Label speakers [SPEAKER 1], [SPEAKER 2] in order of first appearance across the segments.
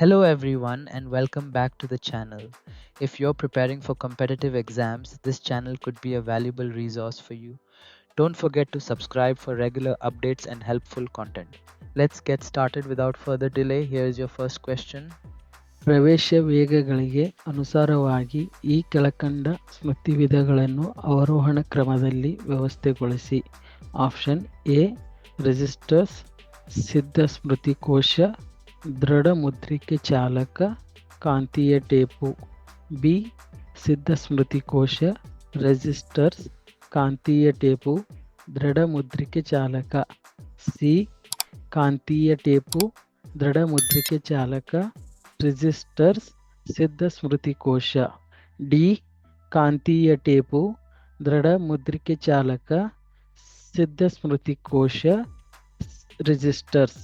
[SPEAKER 1] Hello, everyone, and welcome back to the channel. If you're preparing for competitive exams, this channel could be a valuable resource for you. Don't forget to subscribe for regular updates and helpful content. Let's get started without further delay. Here's your first question.
[SPEAKER 2] ಪ್ರವೇಶ ವೇಗಗಳಿಗೆ ಅನುಸಾರವಾಗಿ ಈ ಕೆಳಕಂಡ ಸ್ಮೃತಿವಿಧಗಳನ್ನು ಅವರೋಹಣ ಕ್ರಮದಲ್ಲಿ ವ್ಯವಸ್ಥೆಗೊಳಿಸಿ. Option A registers, ಸಿದ್ಧ ಸ್ಮೃತಿಕೋಶ, ದೃಢ ಮುದ್ರಿಕೆ ಚಾಲಕ, ಕಾಂತೀಯ tape. B ಸಿದ್ಧ ಸ್ಮೃತಿಕೋಶ, ರೆಜಿಸ್ಟರ್ಸ್, ಕಾಂತೀಯ ಟೇಪು, ದೃಢ ಮುದ್ರಿಕೆ ಚಾಲಕ. ಸಿ ಕಾಂತೀಯ ಟೇಪು, ದೃಢ ಮುದ್ರಿಕೆ ಚಾಲಕ, ರಿಜಿಸ್ಟರ್ಸ್, ಸಿದ್ಧ ಸ್ಮೃತಿಕೋಶ. ಡಿ ಕಾಂತೀಯ ಟೇಪು, ದೃಢ ಮುದ್ರಿಕೆ ಚಾಲಕ, ಸಿದ್ಧ ಸ್ಮೃತಿಕೋಶ, registers.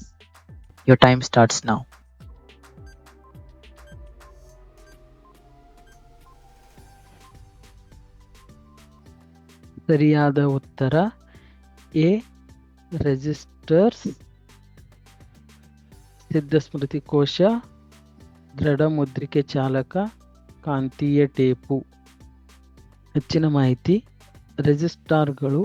[SPEAKER 1] Your time starts now.
[SPEAKER 2] ಸರಿಯಾದ ಉತ್ತರ ಎ ರೆಜಿಸ್ಟರ್ಸ್, ಸಿದ್ಧ ಸ್ಮೃತಿಕೋಶ, ದೃಢ ಮುದ್ರಿಕೆ ಚಾಲಕ, ಕಾಂತೀಯ ಟೇಪು. ಹೆಚ್ಚಿನ ಮಾಹಿತಿ. ರೆಜಿಸ್ಟಾರ್ಗಳು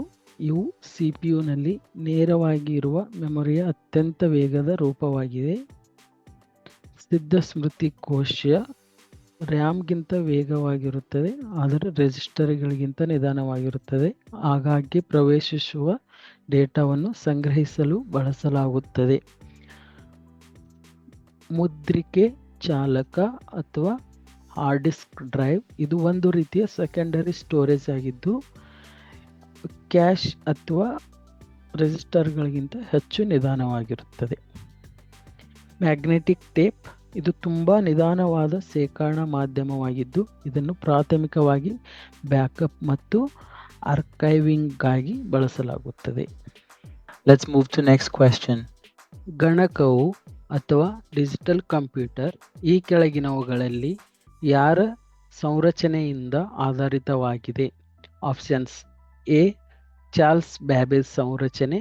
[SPEAKER 2] ಇವು ಸಿಪಿಯುನಲ್ಲಿ ನೇರವಾಗಿ ಇರುವ ಮೆಮೊರಿಯ ಅತ್ಯಂತ ವೇಗದ ರೂಪವಾಗಿದೆ. ಸಿದ್ಧ ಸ್ಮೃತಿಕೋಶ ರ್ಯಾಮ್ಗಿಂತ ವೇಗವಾಗಿರುತ್ತದೆ, ಆದರೆ ರೆಜಿಸ್ಟರ್ಗಳಿಗಿಂತ ನಿಧಾನವಾಗಿರುತ್ತದೆ. ಆಗಾಗ್ಗೆ ಪ್ರವೇಶಿಸುವ ಡೇಟಾವನ್ನು ಸಂಗ್ರಹಿಸಲು ಬಳಸಲಾಗುತ್ತದೆ. ಮುದ್ರಿಕೆ ಚಾಲಕ ಅಥವಾ ಹಾರ್ಡ್ ಡಿಸ್ಕ್ ಡ್ರೈವ್ ಇದು ಒಂದು ರೀತಿಯ ಸೆಕೆಂಡರಿ ಸ್ಟೋರೇಜ್ ಆಗಿದ್ದು, ಕ್ಯಾಶ್ ಅಥವಾ ರೆಜಿಸ್ಟರ್ಗಳಿಗಿಂತ ಹೆಚ್ಚು ನಿಧಾನವಾಗಿರುತ್ತದೆ. ಮ್ಯಾಗ್ನೆಟಿಕ್ ಟೇಪ್ ಇದು ತುಂಬ ನಿಧಾನವಾದ ಶೇಖರಣಾ ಮಾಧ್ಯಮವಾಗಿದ್ದು, ಇದನ್ನು ಪ್ರಾಥಮಿಕವಾಗಿ ಬ್ಯಾಕಪ್ ಮತ್ತು ಆರ್ಕೈವಿಂಗ್ಗಾಗಿ ಬಳಸಲಾಗುತ್ತದೆ.
[SPEAKER 1] Let's move to next question.
[SPEAKER 2] ಗಣಕವು ಅಥವಾ ಡಿಜಿಟಲ್ ಕಂಪ್ಯೂಟರ್ ಈ ಕೆಳಗಿನವುಗಳಲ್ಲಿ ಯಾರ ಸಂರಚನೆಯಿಂದ ಆಧಾರಿತವಾಗಿದೆ? ಆಪ್ಷನ್ಸ್ ಎ ಚಾರ್ಲ್ಸ್ ಬ್ಯಾಬೇಜ್ ಸಂರಚನೆ,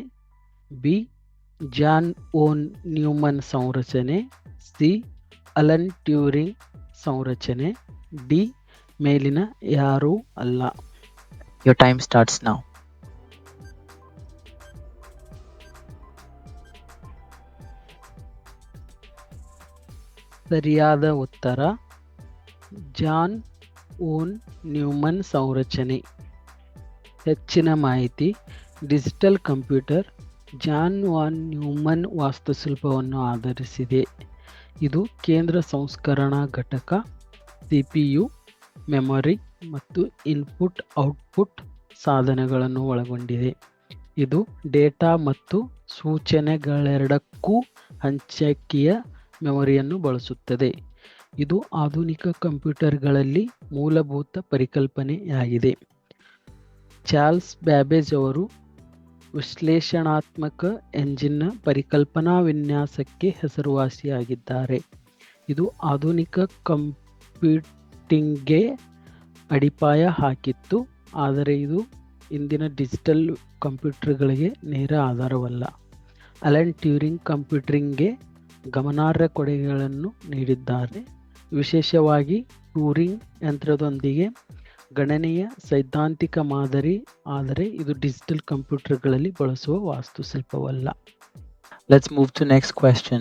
[SPEAKER 2] ಬಿ ಜಾನ್ ಓನ್ ನ್ಯೂಮನ್ ಸಂರಚನೆ, ಸಿ ಅಲನ್ ಟ್ಯೂರಿಂಗ್ ಸಂರಚನೆ, ಡಿ ಮೇಲಿನ ಯಾರೂ ಅಲ್ಲ.
[SPEAKER 1] Your time starts now.
[SPEAKER 2] ಸರಿಯಾದ ಉತ್ತರ ಜಾನ್ ಓನ್ ನ್ಯೂಮನ್ ಸಂರಚನೆ. ಹೆಚ್ಚಿನ ಮಾಹಿತಿ. Digital computer John von Neumann ವಾಸ್ತುಶಿಲ್ಪವನ್ನು ಆಧರಿಸಿದೆ. ಇದು ಕೇಂದ್ರ ಸಂಸ್ಕರಣಾ ಘಟಕ, ಸಿಪಿಯು, ಮೆಮೊರಿ ಮತ್ತು ಇನ್ಪುಟ್ ಔಟ್ಪುಟ್ ಸಾಧನಗಳನ್ನು ಒಳಗೊಂಡಿದೆ. ಇದು ಡೇಟಾ ಮತ್ತು ಸೂಚನೆಗಳೆರಡಕ್ಕೂ ಹಂಚಿಕೆಯ ಮೆಮೊರಿಯನ್ನು ಬಳಸುತ್ತದೆ. ಇದು ಆಧುನಿಕ ಕಂಪ್ಯೂಟರ್ಗಳಲ್ಲಿ ಮೂಲಭೂತ ಪರಿಕಲ್ಪನೆಯಾಗಿದೆ. ಚಾರ್ಲ್ಸ್ ಬ್ಯಾಬೇಜ್ ಅವರು ವಿಶ್ಲೇಷಣಾತ್ಮಕ ಎಂಜಿನ್ನ ಪರಿಕಲ್ಪನಾ ವಿನ್ಯಾಸಕ್ಕೆ ಹೆಸರುವಾಸಿಯಾಗಿದ್ದಾರೆ. ಇದು ಆಧುನಿಕ ಕಂಪ್ಯೂಟಿಂಗ್ಗೆ ಅಡಿಪಾಯ ಹಾಕಿತ್ತು, ಆದರೆ ಇದು ಇಂದಿನ ಡಿಜಿಟಲ್ ಕಂಪ್ಯೂಟರ್ಗಳಿಗೆ ನೇರ ಆಧಾರವಲ್ಲ. ಅಲನ್ ಟ್ಯೂರಿಂಗ್ ಕಂಪ್ಯೂಟಿಂಗ್ಗೆ ಗಮನಾರ್ಹ ಕೊಡುಗೆಗಳನ್ನು ನೀಡಿದ್ದಾರೆ, ವಿಶೇಷವಾಗಿ ಟ್ಯೂರಿಂಗ್ ಯಂತ್ರದೊಂದಿಗೆ ಗಣನೆಯ ಸೈದ್ಧಾಂತಿಕ ಮಾದರಿ, ಆದರೆ ಇದು ಡಿಜಿಟಲ್ ಕಂಪ್ಯೂಟರ್ಗಳಲ್ಲಿ ಬಳಸುವ ವಾಸ್ತುಶಿಲ್ಪವಲ್ಲ.
[SPEAKER 1] Let's move to next question.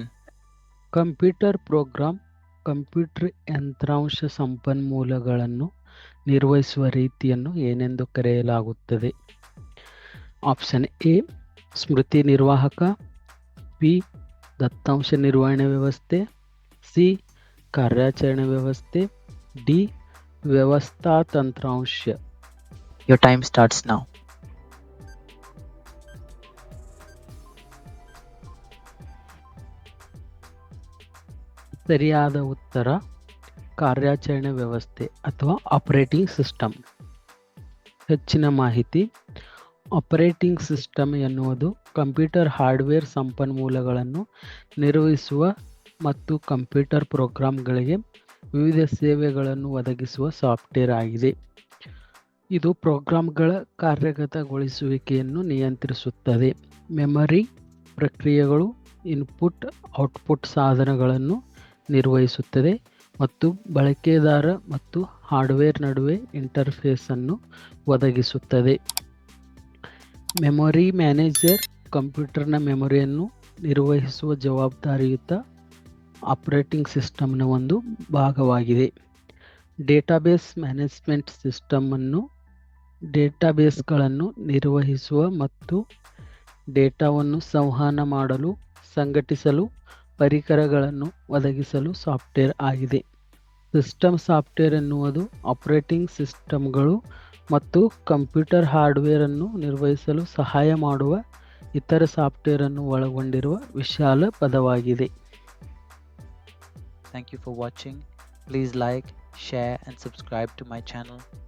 [SPEAKER 2] Computer program computer ಯಂತ್ರಾಂಶ ಸಂಪನ್ಮೂಲಗಳನ್ನು ನಿರ್ವಹಿಸುವ ರೀತಿಯನ್ನು ಏನೆಂದು ಕರೆಯಲಾಗುತ್ತದೆ? ಆಪ್ಷನ್ ಎ ಸ್ಮೃತಿ ನಿರ್ವಾಹಕ, ಬಿ ದತ್ತಾಂಶ ನಿರ್ವಹಣೆ ವ್ಯವಸ್ಥೆ, ಸಿ ಕಾರ್ಯಾಚರಣೆ ವ್ಯವಸ್ಥೆ, ಡಿ ವ್ಯವಸ್ಥಾ ತಂತ್ರಾಂಶ.
[SPEAKER 1] Your time starts now.
[SPEAKER 2] ಸರಿಯಾದ ಉತ್ತರ ಕಾರ್ಯಾಚರಣೆ ವ್ಯವಸ್ಥೆ ಅಥವಾ ಆಪರೇಟಿಂಗ್ ಸಿಸ್ಟಮ್. ಹೆಚ್ಚಿನ ಮಾಹಿತಿ. ಆಪರೇಟಿಂಗ್ ಸಿಸ್ಟಮ್ ಎನ್ನುವುದು ಕಂಪ್ಯೂಟರ್ ಹಾರ್ಡ್ವೇರ್ ಸಂಪನ್ಮೂಲಗಳನ್ನು ನಿರ್ವಹಿಸುವ ಮತ್ತು ಕಂಪ್ಯೂಟರ್ ಪ್ರೋಗ್ರಾಂಗಳಿಗೆ ವಿವಿಧ ಸೇವೆಗಳನ್ನು ಒದಗಿಸುವ ಸಾಫ್ಟ್ವೇರ್ ಆಗಿದೆ. ಇದು ಪ್ರೋಗ್ರಾಂಗಳ ಕಾರ್ಯಗತಗೊಳಿಸುವಿಕೆಯನ್ನು ನಿಯಂತ್ರಿಸುತ್ತದೆ. ಮೆಮೊರಿ, ಪ್ರಕ್ರಿಯೆಗಳು, ಇನ್ಪುಟ್ ಔಟ್ಪುಟ್ ಸಾಧನಗಳನ್ನು ನಿರ್ವಹಿಸುತ್ತದೆ ಮತ್ತು ಬಳಕೆದಾರ ಮತ್ತು ಹಾರ್ಡ್ವೇರ್ ನಡುವೆ ಇಂಟರ್ಫೇಸ್ ಅನ್ನು ಒದಗಿಸುತ್ತದೆ. ಮೆಮೊರಿ ಮ್ಯಾನೇಜರ್ ಕಂಪ್ಯೂಟರ್ನ ಮೆಮೊರಿಯನ್ನು ನಿರ್ವಹಿಸುವ ಜವಾಬ್ದಾರಿಯುತ ಆಪರೇಟಿಂಗ್ ಸಿಸ್ಟಮ್ನ ಒಂದು ಭಾಗವಾಗಿದೆ. ಡೇಟಾಬೇಸ್ ಮ್ಯಾನೇಜ್ಮೆಂಟ್ ಸಿಸ್ಟಮ್ ಅನ್ನು ಡೇಟಾಬೇಸ್ಗಳನ್ನು ನಿರ್ವಹಿಸುವ ಮತ್ತು ಡೇಟಾವನ್ನು ಸಂವಹನ ಮಾಡಲು, ಸಂಘಟಿಸಲು ಪರಿಕರಗಳನ್ನು ಒದಗಿಸಲು ಸಾಫ್ಟ್ವೇರ್ ಆಗಿದೆ. ಸಿಸ್ಟಮ್ ಸಾಫ್ಟ್ವೇರ್ ಎನ್ನುವುದು ಆಪರೇಟಿಂಗ್ ಸಿಸ್ಟಮ್ಗಳು ಮತ್ತು ಕಂಪ್ಯೂಟರ್ ಹಾರ್ಡ್ವೇರ್ ಅನ್ನು ನಿರ್ವಹಿಸಲು ಸಹಾಯ ಮಾಡುವ ಇತರ ಸಾಫ್ಟ್ವೇರ್ ಅನ್ನು ಒಳಗೊಂಡಿರುವ ವಿಶಾಲ ಪದವಾಗಿದೆ.
[SPEAKER 1] Thank you for watching. Please like, share and subscribe to my channel.